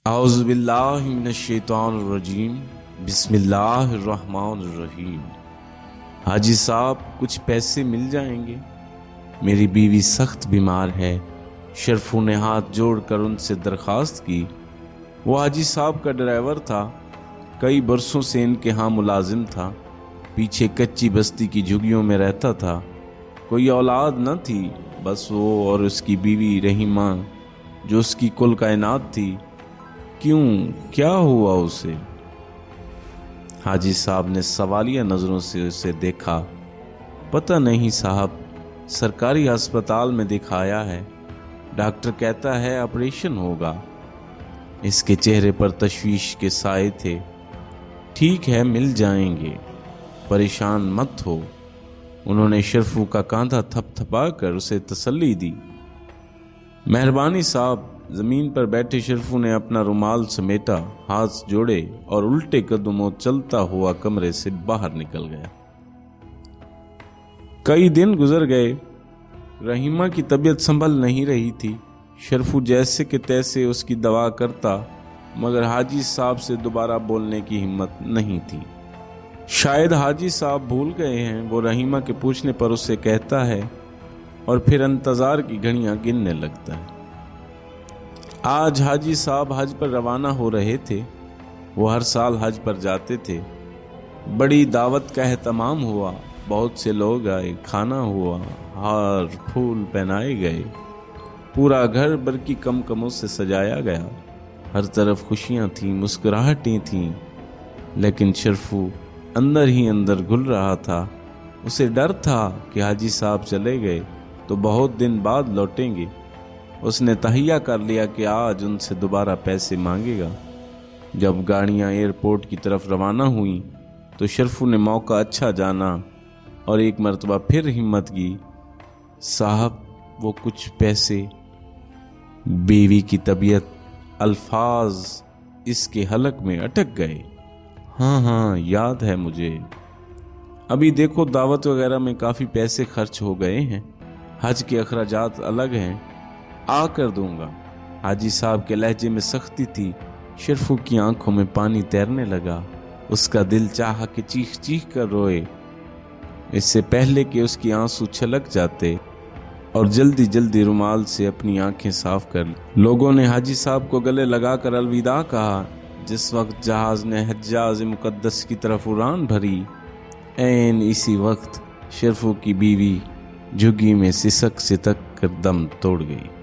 اعوذ باللہ من الشیطان الرجیم بسم اللہ الرحمن الرحیم۔ حاجی صاحب کچھ پیسے مل جائیں گے؟ میری بیوی سخت بیمار ہے۔ شرفو نے ہاتھ جوڑ کر ان سے درخواست کی۔ وہ حاجی صاحب کا ڈرائیور تھا، کئی برسوں سے ان کے ہاں ملازم تھا، پیچھے کچی بستی کی جھگیوں میں رہتا تھا۔ کوئی اولاد نہ تھی، بس وہ اور اس کی بیوی رحیمہ جو اس کی کل کائنات تھی۔ کیوں؟ کیا ہوا اسے؟ حاجی صاحب نے سوالیہ نظروں سے اسے دیکھا۔ پتہ نہیں صاحب، سرکاری ہسپتال میں دکھایا ہے، ڈاکٹر کہتا ہے آپریشن ہوگا۔ اس کے چہرے پر تشویش کے سائے تھے۔ ٹھیک ہے، مل جائیں گے، پریشان مت ہو۔ انہوں نے شرفو کا کاندھا تھپ تھپا کر اسے تسلی دی۔ مہربانی صاحب۔ زمین پر بیٹھے شرفو نے اپنا رومال سمیٹا، ہاتھ جوڑے اور الٹے قدموں چلتا ہوا کمرے سے باہر نکل گیا۔ کئی دن گزر گئے، رحیمہ کی طبیعت سنبھل نہیں رہی تھی۔ شرفو جیسے کہ تیسے اس کی دوا کرتا، مگر حاجی صاحب سے دوبارہ بولنے کی ہمت نہیں تھی۔ شاید حاجی صاحب بھول گئے ہیں، وہ رحیمہ کے پوچھنے پر اسے کہتا ہے اور پھر انتظار کی گھڑیاں گننے لگتا ہے۔ آج حاجی صاحب حج پر روانہ ہو رہے تھے۔ وہ ہر سال حج پر جاتے تھے۔ بڑی دعوت کا اہتمام ہوا، بہت سے لوگ آئے، کھانا ہوا، ہار پھول پہنائے گئے، پورا گھر برقی کمکموں سے سجایا گیا، ہر طرف خوشیاں تھیں، مسکراہٹیں تھیں، لیکن شرفو اندر ہی اندر گھل رہا تھا۔ اسے ڈر تھا کہ حاجی صاحب چلے گئے تو بہت دن بعد لوٹیں گے۔ اس نے تہیہ کر لیا کہ آج ان سے دوبارہ پیسے مانگے گا۔ جب گاڑیاں ایئرپورٹ کی طرف روانہ ہوئیں تو شرفو نے موقع اچھا جانا اور ایک مرتبہ پھر ہمت کی۔ صاحب وہ کچھ پیسے۔ بیوی کی طبیعت، الفاظ اس کے حلق میں اٹک گئے۔ ہاں یاد ہے مجھے۔ ابھی دیکھو دعوت وغیرہ میں کافی پیسے خرچ ہو گئے ہیں، حج کے اخراجات الگ ہیں، آ کر دوں گا۔ حاجی صاحب کے لہجے میں سختی تھی۔ شرفو کی آنکھوں میں پانی تیرنے لگا۔ اس کا دل چاہا کہ چیخ چیخ کر روئے، اس سے پہلے کہ اس کی آنسو چھلک جاتے، اور جلدی جلدی رومال سے اپنی آنکھیں صاف کر لی۔ لوگوں نے حاجی صاحب کو گلے لگا کر الوداع کہا۔ جس وقت جہاز نے حجاز مقدس کی طرف اڑان بھری، عین اسی وقت شرفو کی بیوی جھگی میں سسک سسک کر دم توڑ گئی۔